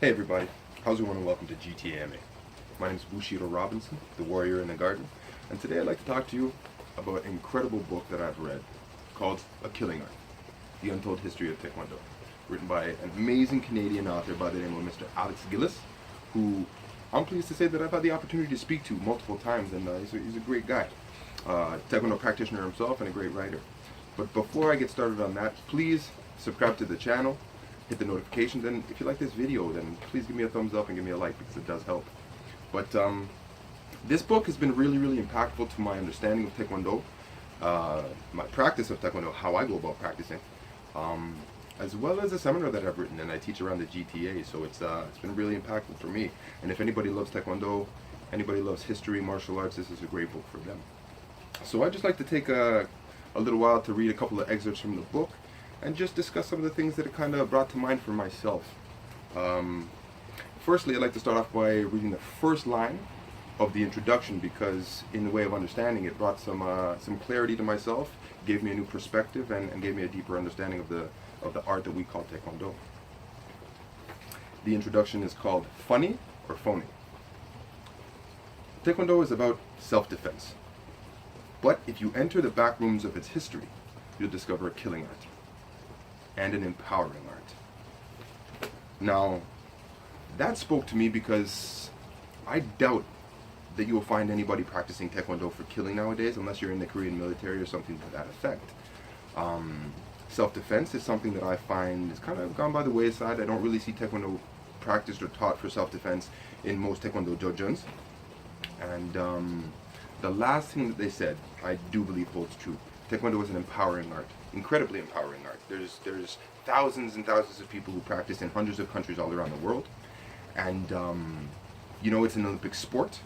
Hey everybody, how's it going and welcome to GTAMA. My name is Bushido Robinson, the warrior in the garden, and today I'd like to talk to you about an incredible book that I've read called A Killing Art, The Untold History of Taekwondo, written by an amazing Canadian author by the name of Mr. Alex Gillis, who I'm pleased to say that I've had the opportunity to speak to multiple times, and he's a great guy, Taekwondo practitioner himself and a great writer. But before I get started on that, please subscribe to the channel, hit the notifications, and if you like this video, then please give me a thumbs up and give me a like because it does help. But this book has been really, really impactful to my understanding of Taekwondo, my practice of Taekwondo, how I go about practicing, as well as a seminar that I've written and I teach around the GTA. So it's been really impactful for me. And if anybody loves Taekwondo, anybody loves history, martial arts, this is a great book for them. So I'd just like to take a little while to read a couple of excerpts from the book and just discuss some of the things that it kind of brought to mind for myself. Firstly, I'd like to start off by reading the first line of the introduction because in the way of understanding it brought some clarity to myself, gave me a new perspective, and gave me a deeper understanding of the art that we call Taekwondo. The introduction is called Funny or Phony. Taekwondo is about self-defense. But if you enter the back rooms of its history, you'll discover a killing art and an empowering art. Now, that spoke to me because I doubt that you will find anybody practicing Taekwondo for killing nowadays unless you're in the Korean military or something to that effect. Self-defense is something that I find is kind of gone by the wayside. I don't really see Taekwondo practiced or taught for self-defense in most Taekwondo dojons. And the last thing that they said, I do believe holds true. Taekwondo is an empowering art, incredibly empowering art. There's thousands and thousands of people who practice in hundreds of countries all around the world, and you know, it's an Olympic sport,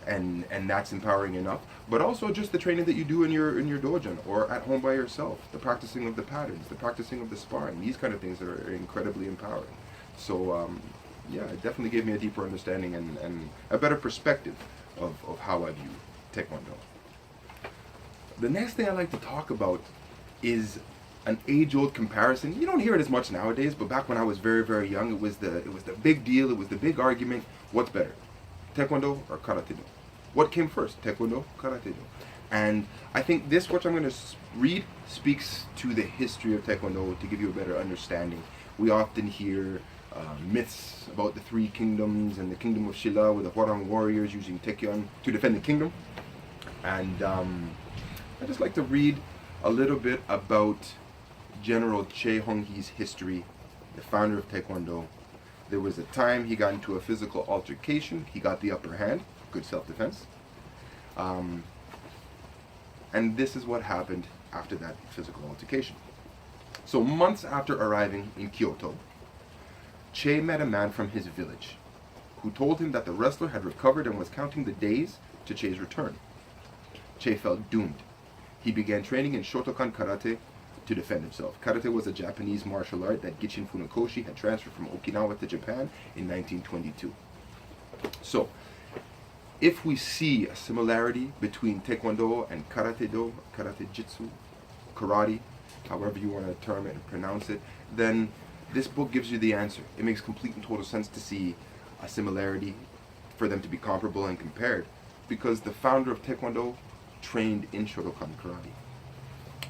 and that's empowering enough. But also just the training that you do in your dojo or at home by yourself, the practicing of the patterns, the practicing of the sparring, these kind of things that are incredibly empowering. So yeah, it definitely gave me a deeper understanding and a better perspective of how I view Taekwondo. The next thing I like to talk about is an age-old comparison. You don't hear it as much nowadays, but back when I was very, very young, it was the big deal. It was the big argument. What's better, Taekwondo or Karate-Do? What came first, Taekwondo, Karate-Do? And I think this, what I'm going to read, speaks to the history of Taekwondo to give you a better understanding. We often hear myths about the three kingdoms and the kingdom of Shilla with the Hwarang warriors using Taekyon to defend the kingdom. And I just like to read a little bit about General Choi Hong-Hi's history, the founder of Taekwondo. There was a time he got into a physical altercation. He got the upper hand, good self-defense. And this is what happened after that physical altercation. So months after arriving in Kyoto, Choi met a man from his village who told him that the wrestler had recovered and was counting the days to Choi's return. Choi felt doomed. He began training in Shotokan Karate to defend himself. Karate was a Japanese martial art that Gichin Funakoshi had transferred from Okinawa to Japan in 1922. So, if we see a similarity between Taekwondo and Karate-Do, Karate-Jitsu, Karate, however you want to term it and pronounce it, then this book gives you the answer. It makes complete and total sense to see a similarity, for them to be comparable and compared, because the founder of Taekwondo trained in Shotokan Karate.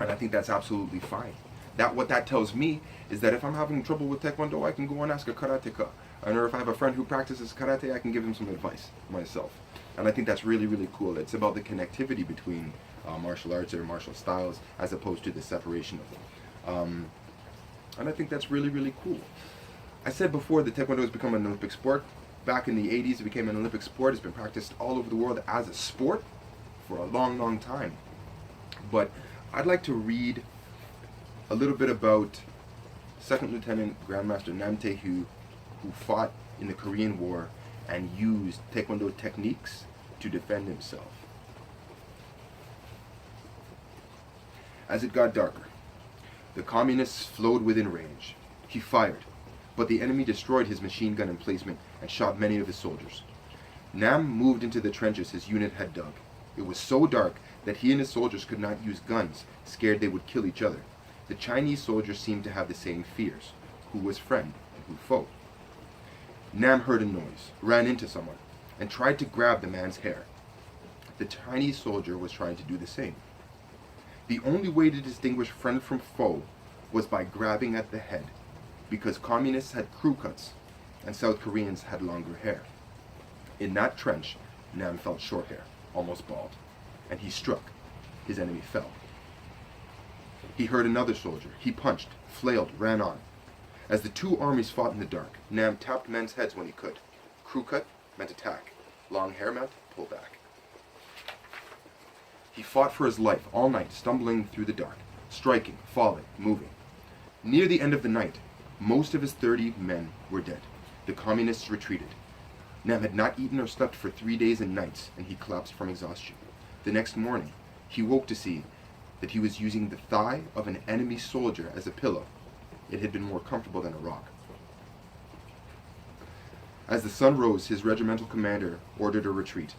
And I think that's absolutely fine. What that tells me is that if I'm having trouble with Taekwondo, I can go and ask a karateka. Or if I have a friend who practices karate, I can give him some advice myself. And I think that's really, really cool. It's about the connectivity between martial arts or martial styles as opposed to the separation of them. And I think that's really, really cool. I said before that Taekwondo has become an Olympic sport. Back in the 80s, it became an Olympic sport. It's been practiced all over the world as a sport for a long, long time. But I'd like to read a little bit about Second Lieutenant Grandmaster Nam Tae-Hoo, who fought in the Korean War and used Taekwondo techniques to defend himself. As it got darker, the communists flowed within range. He fired, but the enemy destroyed his machine gun emplacement and shot many of his soldiers. Nam moved into the trenches his unit had dug. It was so dark that he and his soldiers could not use guns, scared they would kill each other. The Chinese soldiers seemed to have the same fears, who was friend and who foe. Nam heard a noise, ran into someone, and tried to grab the man's hair. The Chinese soldier was trying to do the same. The only way to distinguish friend from foe was by grabbing at the head, because communists had crew cuts and South Koreans had longer hair. In that trench, Nam felt short hair, almost bald, and he struck. His enemy fell. He heard another soldier. He punched, flailed, ran on. As the two armies fought in the dark, Nam tapped men's heads when he could. Crew cut meant attack. Long hair meant pull back. He fought for his life all night, stumbling through the dark, striking, falling, moving. Near the end of the night, most of his 30 men were dead. The communists retreated. Nam had not eaten or slept for 3 days and nights, and he collapsed from exhaustion. The next morning, he woke to see that he was using the thigh of an enemy soldier as a pillow. It had been more comfortable than a rock. As the sun rose, his regimental commander ordered a retreat,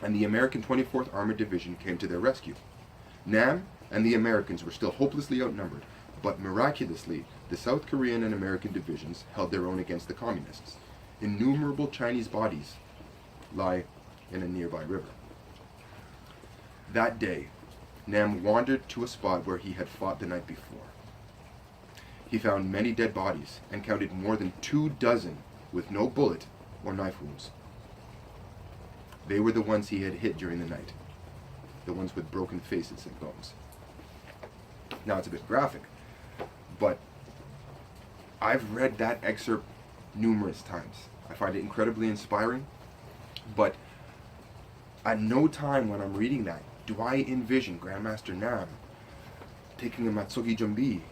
and the American 24th Armored Division came to their rescue. Nam and the Americans were still hopelessly outnumbered, but miraculously, the South Korean and American divisions held their own against the communists. Innumerable Chinese bodies lie in a nearby river. That day, Nam wandered to a spot where he had fought the night before. He found many dead bodies and counted more than 24 with no bullet or knife wounds. They were the ones he had hit during the night, the ones with broken faces and bones. Now it's a bit graphic, but I've read that excerpt numerous times. I find it incredibly inspiring, but at no time when I'm reading that do I envision Grandmaster Nam taking a Matsugi Jumbi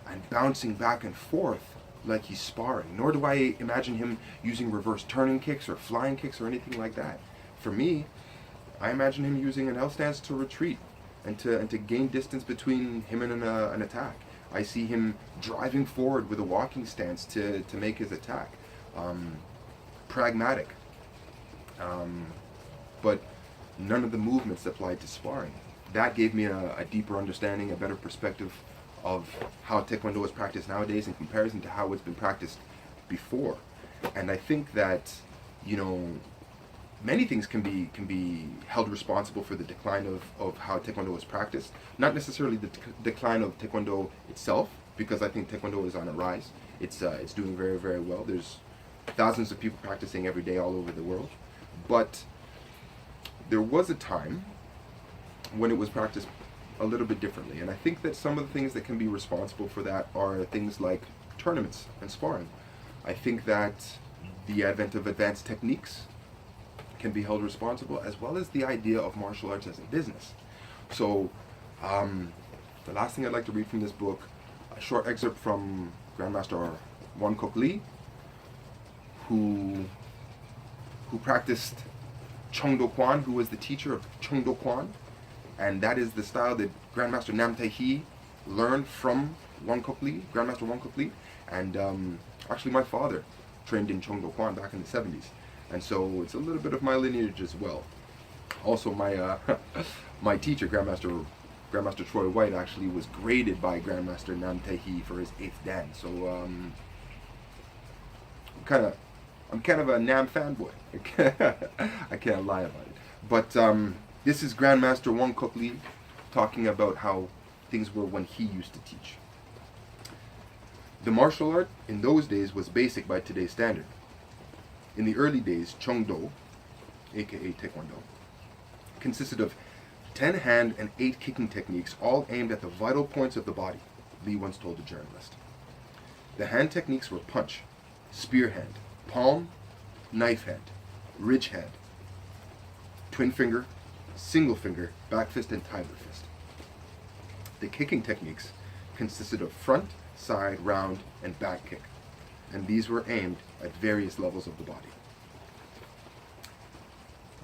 and bouncing back and forth like he's sparring, nor do I imagine him using reverse turning kicks or flying kicks or anything like that. For me, I imagine him using an L stance to retreat and to gain distance between him and an attack. I see him driving forward with a walking stance to make his attack. Pragmatic. But none of the movements applied to sparring. That gave me a deeper understanding, a better perspective of how Taekwondo is practiced nowadays in comparison to how it's been practiced before. And I think that, many things can be held responsible for the decline of how Taekwondo is practiced. Not necessarily the decline of Taekwondo itself, because I think Taekwondo is on a rise. It's doing very, very well. There's thousands of people practicing every day all over the world. But there was a time when it was practiced a little bit differently. And I think that some of the things that can be responsible for that are things like tournaments and sparring. I think that the advent of advanced techniques can be held responsible, as well as the idea of martial arts as a business. So the last thing I'd like to read from this book, a short excerpt from Grandmaster Won Kok Lee, who practiced Chung Do Kwan, who was the teacher of Chung Do Kwan, and that is the style that Grandmaster Nam Tae learned from Won Kok Lee, Grandmaster Won Kok Lee, and actually my father trained in Chung Do Kwan back in the 70s. And so it's a little bit of my lineage as well. Also, my my teacher, Grandmaster Troy White, actually was graded by Grandmaster Nam Tae for his 8th dan. So I'm kind of a Nam fanboy. I can't lie about it. But this is Grandmaster Won Kok Lee talking about how things were when he used to teach. The martial art in those days was basic by today's standard. In the early days, Chung Do, aka Taekwondo, consisted of 10 hand and 8 kicking techniques, all aimed at the vital points of the body, Lee once told a journalist. The hand techniques were punch, spear hand, palm, knife hand, ridge hand, twin finger, single finger, back fist, and tiger fist. The kicking techniques consisted of front, side, round, and back kick, and these were aimed at various levels of the body.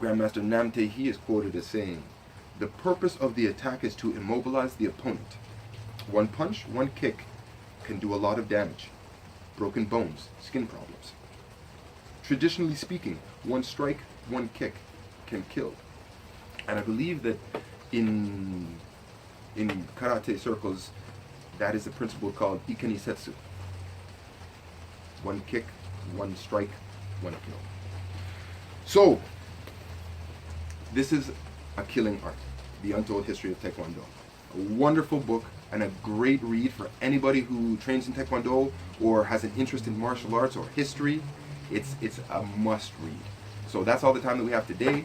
Grandmaster Nam Tae is quoted as saying, "The purpose of the attack is to immobilize the opponent. One punch, one kick can do a lot of damage. Broken bones, skin problems. Traditionally speaking, one strike, one kick can kill." And I believe that in karate circles, that is a principle called ikanisetsu. One kick, one strike, when killed. So, this is A Killing Art, The Untold History of Taekwondo. A wonderful book and a great read for anybody who trains in Taekwondo or has an interest in martial arts or history. It's a must read. So that's all the time that we have today.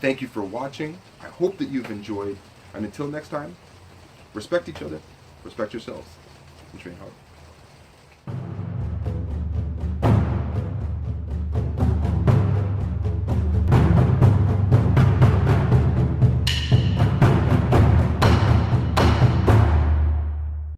Thank you for watching. I hope that you've enjoyed. And until next time, respect each other, respect yourselves, and train hard.